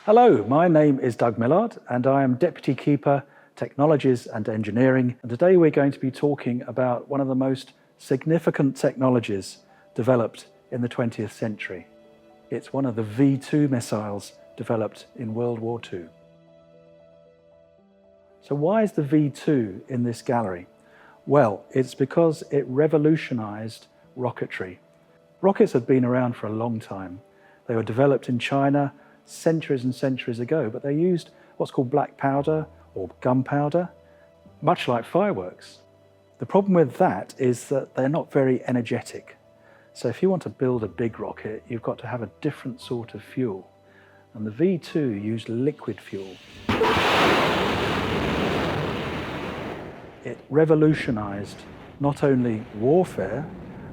Hello, my name is Doug Millard and I am Deputy Keeper, Technologies and Engineering. And today we're going to be talking about one of the most significant technologies developed in the 20th century. It's one of the V2 missiles developed in World War II. So why is the V2 in this gallery? Well, it's because it revolutionized rocketry. Rockets had been around for a long time. They were developed in China centuries and centuries ago, but they used what's called black powder or gunpowder, much like fireworks. The problem with that is that they're not very energetic. So if you want to build a big rocket, you've got to have a different sort of fuel. And the V2 used liquid fuel. It revolutionized not only warfare,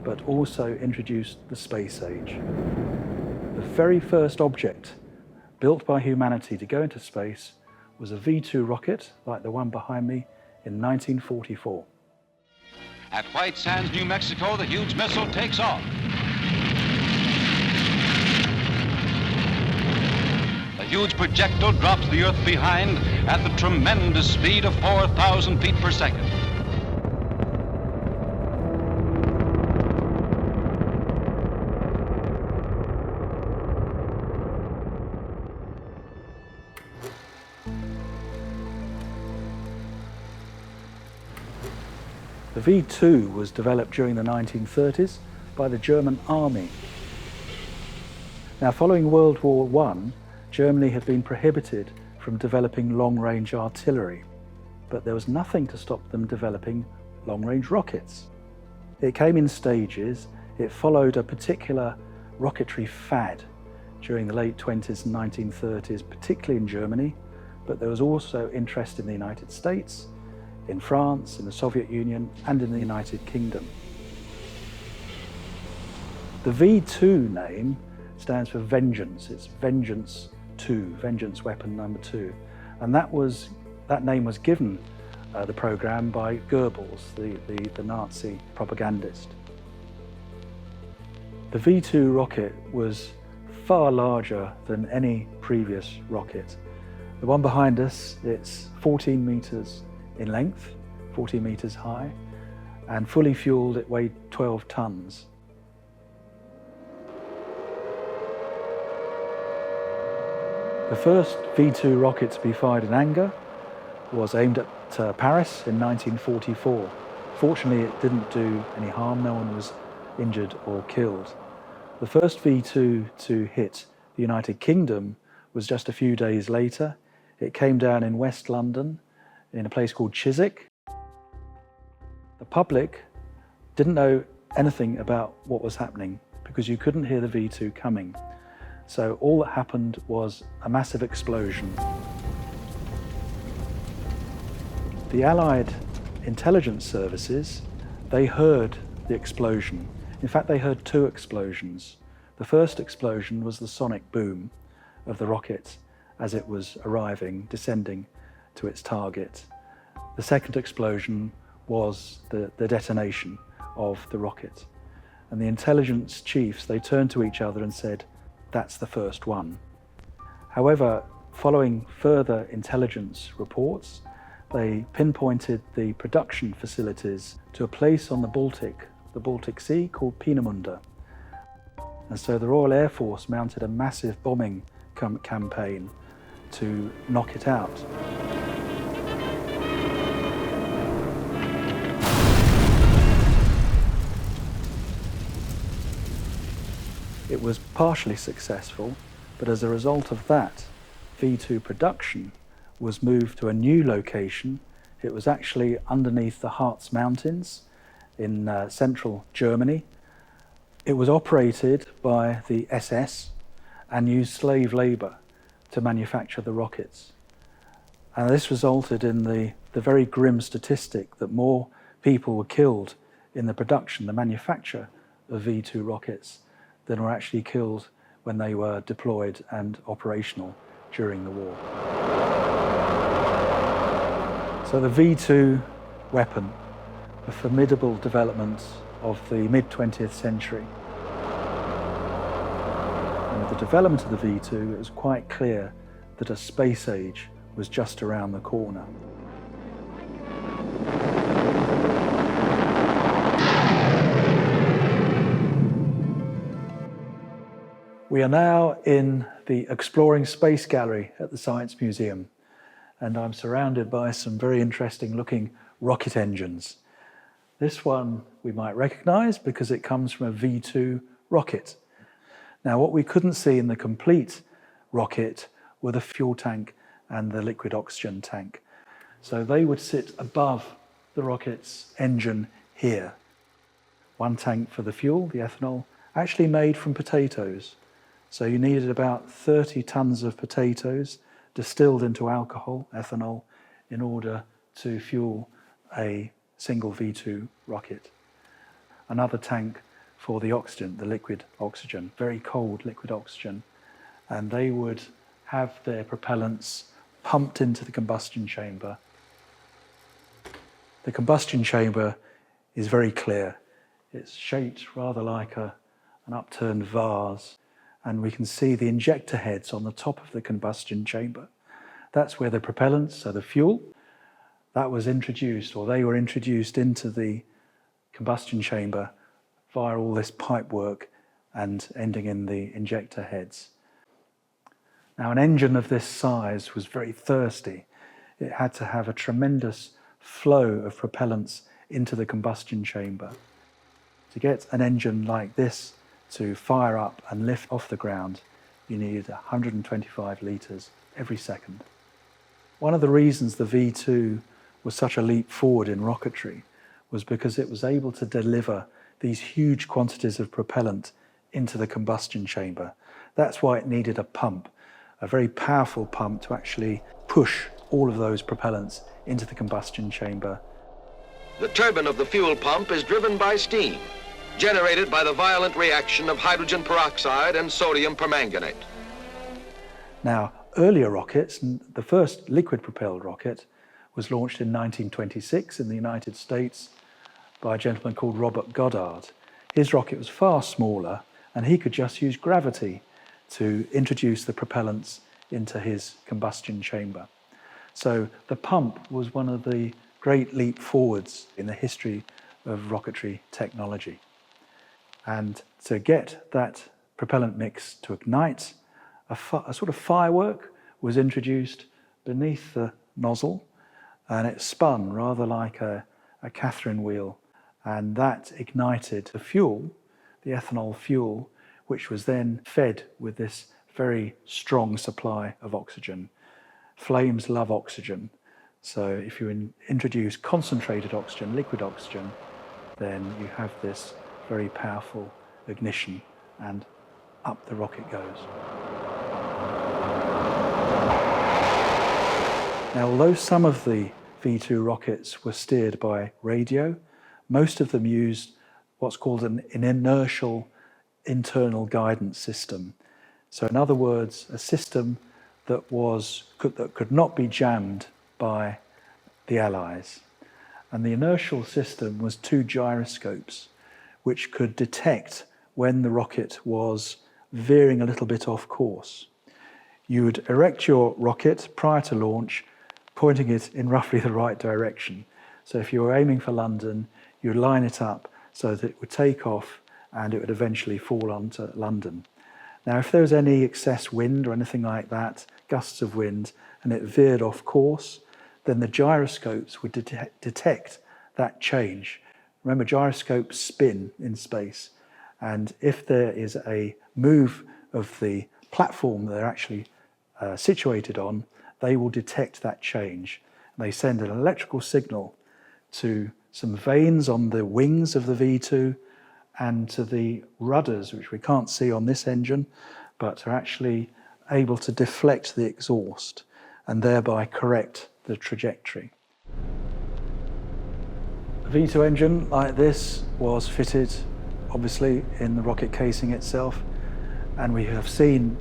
but also introduced the space age. The very first object built by humanity to go into space was a V2 rocket, like the one behind me, in 1944. At White Sands, New Mexico, the huge missile takes off. The huge projectile drops the Earth behind at the tremendous speed of 4,000 feet per second. The V2 was developed during the 1930s by the German army. Now, following World War I, Germany had been prohibited from developing long-range artillery, but there was nothing to stop them developing long-range rockets. It came in stages. It followed a particular rocketry fad during the late 20s and 1930s, particularly in Germany, but there was also interest in the United States, in France, in the Soviet Union, and in the United Kingdom. The V2 name stands for Vengeance. It's Vengeance 2, Vengeance Weapon number 2. And that name was given the program by Goebbels, the Nazi propagandist. The V2 rocket was far larger than any previous rocket. The one behind us, it's 14 meters in length, 40 meters high, and fully fueled it weighed 12 tons. The first V2 rocket to be fired in anger was aimed at Paris in 1944. Fortunately, it didn't do any harm. No one was injured or killed. The first V2 to hit the United Kingdom was just a few days later. It came down in West London, in a place called Chiswick. The public didn't know anything about what was happening because you couldn't hear the V2 coming. So all that happened was a massive explosion. The Allied intelligence services, they heard the explosion. In fact, they heard two explosions. The first explosion was the sonic boom of the rocket as it was arriving, descending to its target. The second explosion was the detonation of the rocket. And the intelligence chiefs, they turned to each other and said, "That's the first one." However, following further intelligence reports, they pinpointed the production facilities to a place on the Baltic Sea called Peenemünde. And so the Royal Air Force mounted a massive bombing campaign to knock it out. It was partially successful, but as a result of that, V2 production was moved to a new location. It was actually underneath the Harz Mountains in central Germany. It was operated by the SS and used slave labor to manufacture the rockets. And this resulted in the very grim statistic that more people were killed in the production, the manufacture of V2 rockets than were actually killed when they were deployed and operational during the war. So the V2 weapon, a formidable development of the mid-20th century. And with the development of the V2, it was quite clear that a space age was just around the corner. We are now in the Exploring Space Gallery at the Science Museum, and I'm surrounded by some very interesting looking rocket engines. This one we might recognize because it comes from a V2 rocket. Now, what we couldn't see in the complete rocket were the fuel tank and the liquid oxygen tank. So they would sit above the rocket's engine here. One tank for the fuel, the ethanol, actually made from potatoes. So you needed about 30 tons of potatoes distilled into alcohol, ethanol, in order to fuel a single V2 rocket. Another tank for the oxygen, the liquid oxygen, very cold liquid oxygen. And they would have their propellants pumped into the combustion chamber. The combustion chamber is very clear. It's shaped rather like an upturned vase. And we can see the injector heads on the top of the combustion chamber. That's where the propellants, so the fuel, that was introduced, or they were introduced into the combustion chamber via all this pipe work and ending in the injector heads. Now, an engine of this size was very thirsty. It had to have a tremendous flow of propellants into the combustion chamber. To get an engine like this to fire up and lift off the ground, you needed 125 litres every second. One of the reasons the V2 was such a leap forward in rocketry was because it was able to deliver these huge quantities of propellant into the combustion chamber. That's why it needed a pump, a very powerful pump to actually push all of those propellants into the combustion chamber. The turbine of the fuel pump is driven by steam, generated by the violent reaction of hydrogen peroxide and sodium permanganate. Now, earlier rockets, the first liquid-propelled rocket was launched in 1926 in the United States by a gentleman called Robert Goddard. His rocket was far smaller, and he could just use gravity to introduce the propellants into his combustion chamber. So the pump was one of the great leap forwards in the history of rocketry technology. And to get that propellant mix to ignite, a sort of firework was introduced beneath the nozzle, and it spun rather like a Catherine wheel, and that ignited the fuel, the ethanol fuel, which was then fed with this very strong supply of oxygen. Flames love oxygen, so if you introduce concentrated oxygen, liquid oxygen, then you have this very powerful ignition, and up the rocket goes. Now, although some of the V2 rockets were steered by radio, most of them used what's called an inertial internal guidance system. So in other words, a system that could not be jammed by the Allies. And the inertial system was two gyroscopes which could detect when the rocket was veering a little bit off course. You would erect your rocket prior to launch, pointing it in roughly the right direction. So if you were aiming for London, you would line it up so that it would take off and it would eventually fall onto London. Now, if there was any excess wind or anything like that, gusts of wind, and it veered off course, then the gyroscopes would detect that change. Remember, gyroscopes spin in space, and if there is a move of the platform they're actually situated on, they will detect that change. They send an electrical signal to some vanes on the wings of the V2 and to the rudders, which we can't see on this engine, but are actually able to deflect the exhaust and thereby correct the trajectory. A V2 engine like this was fitted, obviously, in the rocket casing itself, and we have seen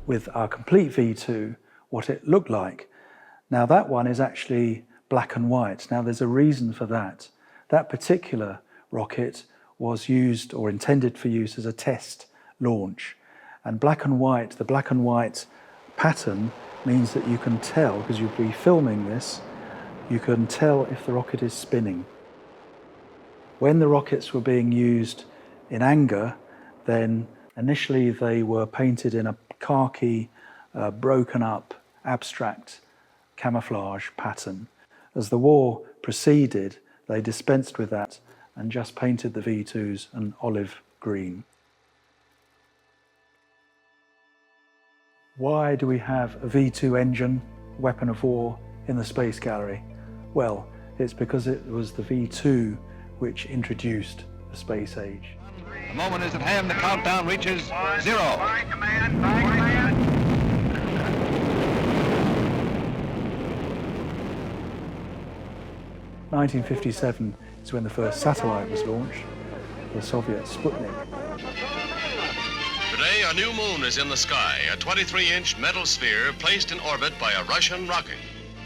with our complete V2 what it looked like. Now, that one is actually black and white. Now, there's a reason for that. That particular rocket was used or intended for use as a test launch. And black and white, the black and white pattern means that you can tell, because you'll be filming this, you can tell if the rocket is spinning. When the rockets were being used in anger, then initially they were painted in a khaki, broken up, abstract camouflage pattern. As the war proceeded, they dispensed with that and just painted the V2s an olive green. Why do we have a V2 engine, weapon of war, in the Space Gallery? Well, it's because it was the V2 which introduced the space age. The moment is at hand, the countdown reaches 0. 1957 is when the first satellite was launched, the Soviet Sputnik. Today, a new moon is in the sky, a 23-inch metal sphere placed in orbit by a Russian rocket.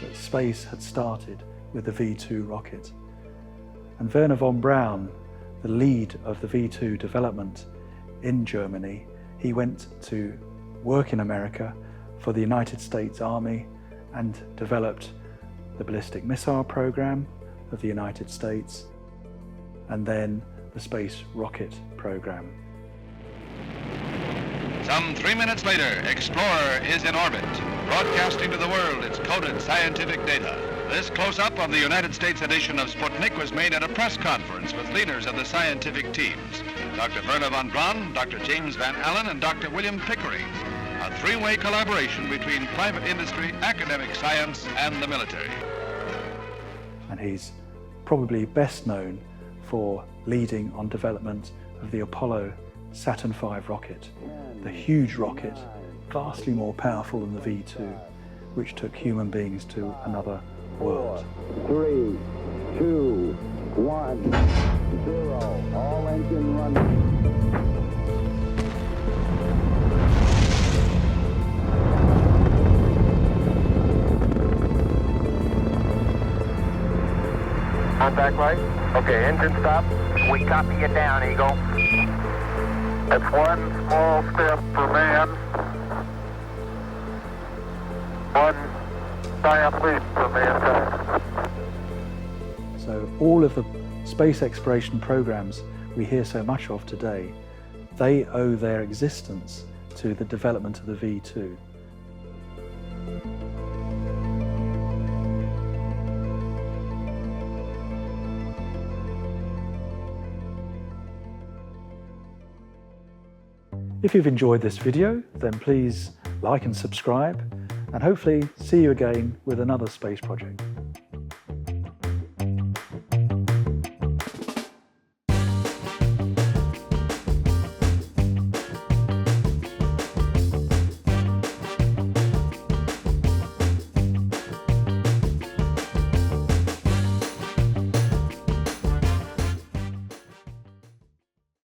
But space had started with the V2 rocket. And Wernher von Braun, the lead of the V2 development in Germany, he went to work in America for the United States Army and developed the ballistic missile program of the United States and then the space rocket program. Some 3 minutes later, Explorer is in orbit, broadcasting to the world its coded scientific data. This close-up of the United States edition of Sputnik was made at a press conference with leaders of the scientific teams, Dr. Wernher von Braun, Dr. James Van Allen, and Dr. William Pickering, a three-way collaboration between private industry, academic science, and the military. And he's probably best known for leading on development of the Apollo Saturn V rocket, the huge rocket, vastly more powerful than the V2, which took human beings to another world. 3, 2, 1, 0. All engine running. Contact light. Okay, engine stop. We copy you down, Eagle. That's one small step for man, one giant leap for mankind. So all of the space exploration programs we hear so much of today, they owe their existence to the development of the V2. If you've enjoyed this video, then please like and subscribe, and hopefully see you again with another space project.